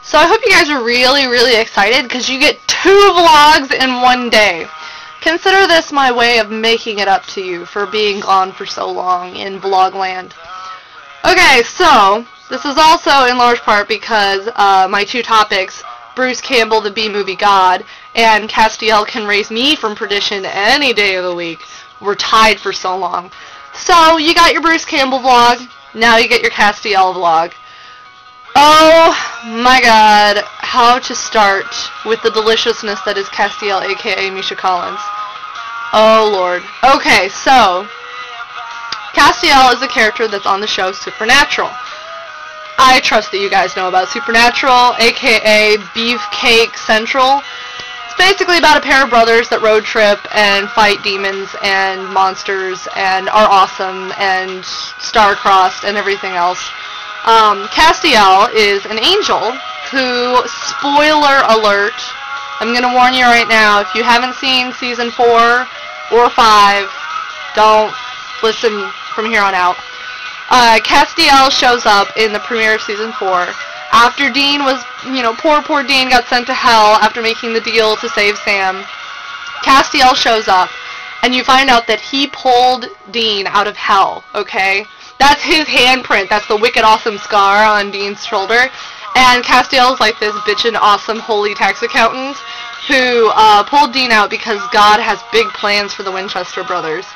So I hope you guys are really excited because you get 2 vlogs in one day. Consider this my way of making it up to you for being gone for so long in vlogland. Okay, so this is also in large part because my 2 topics, Bruce Campbell, the B-movie god, and Castiel can raise me from Perdition any day of the week, were tied for so long. So you got your Bruce Campbell vlog, now you get your Castiel vlog. Oh my god, how to start with the deliciousness that is Castiel, aka Misha Collins. Oh lord. Okay, so Castiel is a character that's on the show Supernatural. I trust that you guys know about Supernatural, aka Beefcake Central. It's basically about a pair of brothers that road trip and fight demons and monsters and are awesome and star-crossed and everything else. Castiel is an angel who, spoiler alert, I'm going to warn you right now, if you haven't seen season 4 or 5, don't listen from here on out. Castiel shows up in the premiere of season 4 after Dean was, poor Dean got sent to hell after making the deal to save Sam. Castiel shows up and you find out that he pulled Dean out of hell, okay? That's his handprint. That's the wicked awesome scar on Dean's shoulder. And Castiel's like this bitchin' awesome holy tax accountant who pulled Dean out because God has big plans for the Winchester brothers.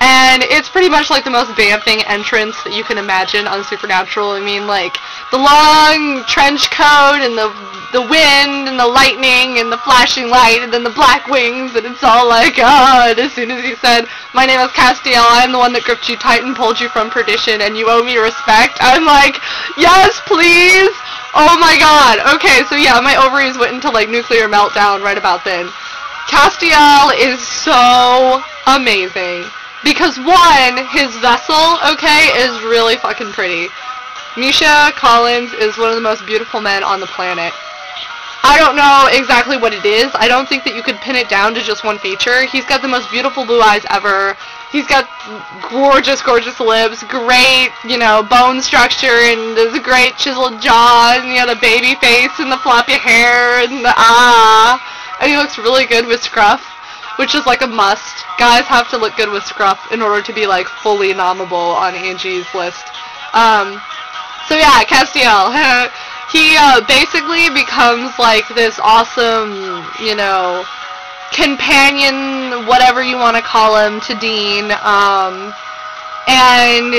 And it's pretty much like the most BAMFing entrance that you can imagine on Supernatural. I mean, like, the long trench coat and the wind and the lightning and the flashing light and then the black wings, and it's all like, and as soon as he said, "My name is Castiel, I am the one that gripped you tight and pulled you from Perdition, and you owe me respect," I'm like, yes, please! Oh my god. Okay, so yeah, my ovaries went into, like, nuclear meltdown right about then. Castiel is so amazing. Because, one, his vessel, okay, is really fucking pretty. Misha Collins is one of the most beautiful men on the planet. I don't know exactly what it is. I don't think that you could pin it down to just one feature. He's got the most beautiful blue eyes ever. He's got gorgeous lips, great, bone structure, and there's a great chiseled jaw, and the baby face, and the floppy hair, and the and he looks really good with scruff, which is like a must. Guys have to look good with scruff in order to be like fully nommable on Angie's list. So yeah, Castiel, he basically becomes like this awesome, companion, whatever you want to call him, to Dean. And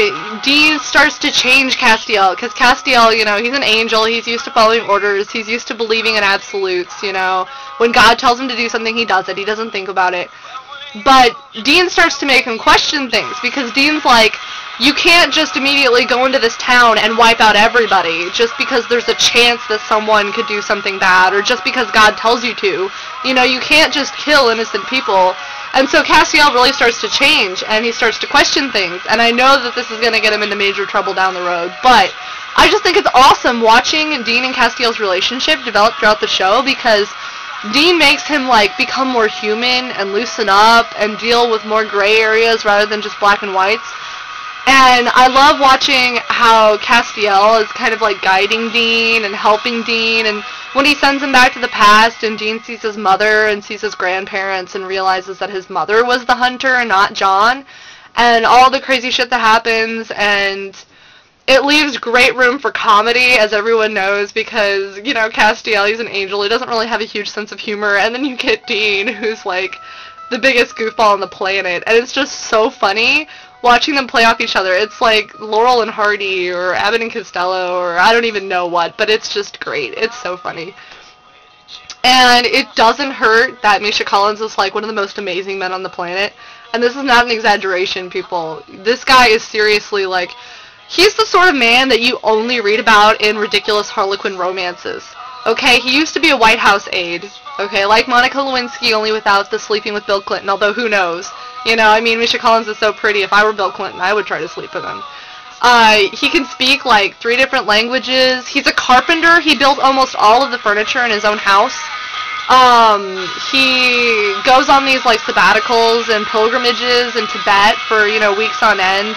Dean starts to change Castiel, because Castiel, he's an angel, he's used to following orders, he's used to believing in absolutes, When God tells him to do something, he does it, he doesn't think about it. But Dean starts to make him question things, because Dean's like, you can't just immediately go into this town and wipe out everybody, just because there's a chance that someone could do something bad, or just because God tells you to. You can't just kill innocent people. And so Castiel really starts to change, and he starts to question things, and I know that this is going to get him into major trouble down the road, but I just think it's awesome watching Dean and Castiel's relationship develop throughout the show, because Dean makes him, like, become more human and loosen up and deal with more gray areas rather than just black and whites. And I love watching how Castiel is kind of, like, guiding Dean and helping Dean, and when he sends him back to the past and Dean sees his mother and sees his grandparents and realizes that his mother was the hunter and not John, and all the crazy shit that happens, and it leaves great room for comedy, as everyone knows, because, Castiel, he's an angel, he doesn't really have a huge sense of humor, and then you get Dean, who's, like, the biggest goofball on the planet, and it's just so funny watching them play off each other. It's like Laurel and Hardy, or Abbott and Costello, or I don't even know what, but it's just great. It's so funny. And it doesn't hurt that Misha Collins is, like, one of the most amazing men on the planet, and this is not an exaggeration, people. This guy is seriously, like, he's the sort of man that you only read about in ridiculous Harlequin romances. Okay, he used to be a White House aide. Okay, like Monica Lewinsky, only without the sleeping with Bill Clinton, although who knows. Misha Collins is so pretty. If I were Bill Clinton, I would try to sleep with him. He can speak, like, 3 different languages. He's a carpenter. He built almost all of the furniture in his own house. He goes on these, like, sabbaticals and pilgrimages in Tibet for, weeks on end.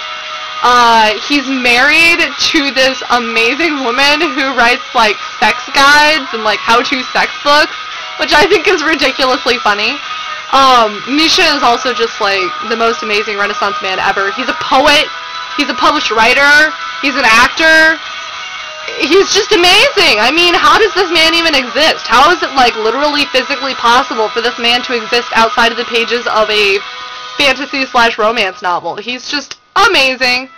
He's married to this amazing woman who writes, like, sex guides and, like, how-to sex books, which I think is ridiculously funny. Misha is also just, like, the most amazing Renaissance man ever. He's a poet. He's a published writer. He's an actor. He's just amazing. I mean, how does this man even exist? How is it, like, literally physically possible for this man to exist outside of the pages of a fantasy/romance novel? He's just amazing.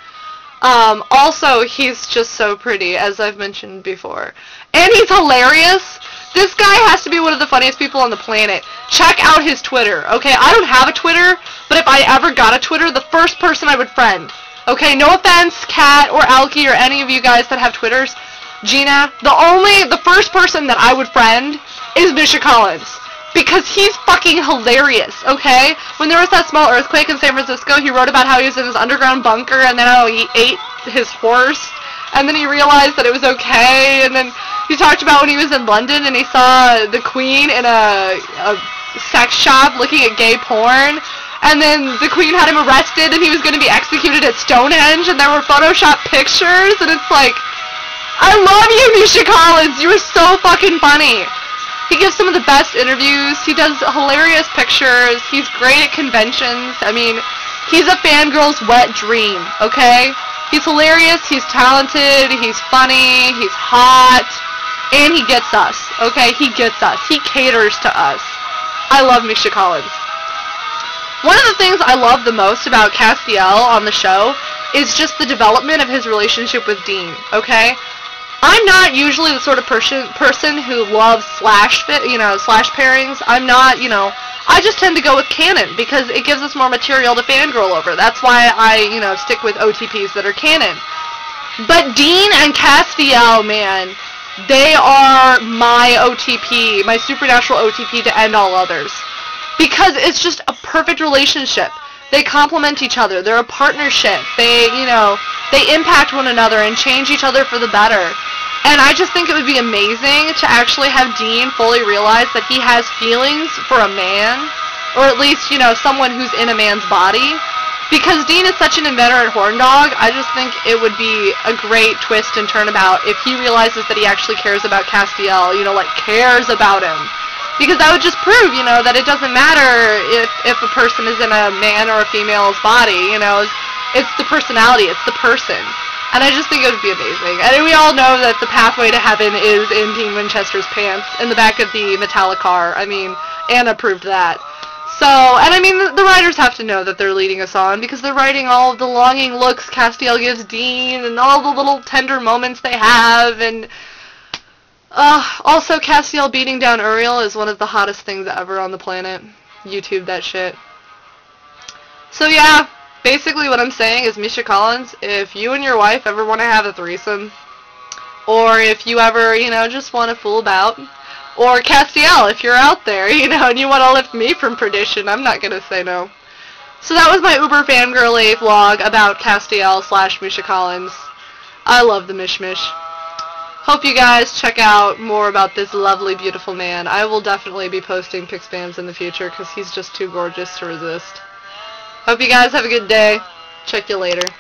Also, he's just so pretty, as I've mentioned before. And he's hilarious. This guy has to be one of the funniest people on the planet. Check out his Twitter, okay? I don't have a Twitter, but if I ever got a Twitter, the first person I would friend. Okay, no offense, Kat or Alki or any of you guys that have Twitters. Gina, the first person that I would friend is Misha Collins. Because he's fucking hilarious, okay? When there was that small earthquake in San Francisco, he wrote about how he was in his underground bunker and then how he ate his horse. And then he realized that it was okay. And then he talked about when he was in London and he saw the Queen in a sex shop looking at gay porn. And then the Queen had him arrested and he was going to be executed at Stonehenge. And there were Photoshop pictures. And it's like, I love you, Misha Collins. You are so fucking funny. He gives some of the best interviews. He does hilarious pictures. He's great at conventions. I mean, he's a fangirl's wet dream, okay? He's hilarious. He's talented. He's funny. He's hot. And he gets us, okay? He gets us. He caters to us. I love Misha Collins. One of the things I love the most about Castiel on the show is just the development of his relationship with Dean, okay? I'm not usually the sort of person who loves slash pairings. I'm not, I just tend to go with canon because it gives us more material to fangirl over. That's why I, stick with OTPs that are canon. But Dean and Castiel, man, they are my OTP, my supernatural OTP to end all others. Because it's just a perfect relationship. They complement each other. They're a partnership. They, they impact one another and change each other for the better. And I just think it would be amazing to actually have Dean fully realize that he has feelings for a man, or at least, someone who's in a man's body. Because Dean is such an inveterate horn dog, I just think it would be a great twist and turnabout if he realizes that he actually cares about Castiel, cares about him. Because that would just prove, that it doesn't matter if a person is in a man or a female's body, it's the personality, it's the person. And I just think it would be amazing. And we all know that the pathway to heaven is in Dean Winchester's pants, in the back of the Metallic car. I mean, Anna proved that. So, and I mean, the writers have to know that they're leading us on, because they're writing all of the longing looks Castiel gives Dean, and all the little tender moments they have, and also Castiel beating down Uriel is one of the hottest things ever on the planet. YouTube that shit. So yeah. Basically what I'm saying is, Misha Collins, if you and your wife ever want to have a threesome, or if you ever, just want to fool about, or Castiel, if you're out there, and you want to lift me from perdition, I'm not going to say no. So that was my uber fangirly vlog about Castiel/Misha Collins. I love the mishmish. Hope you guys check out more about this lovely, beautiful man. I will definitely be posting pic spams in the future, because he's just too gorgeous to resist. Hope you guys have a good day. Check you later.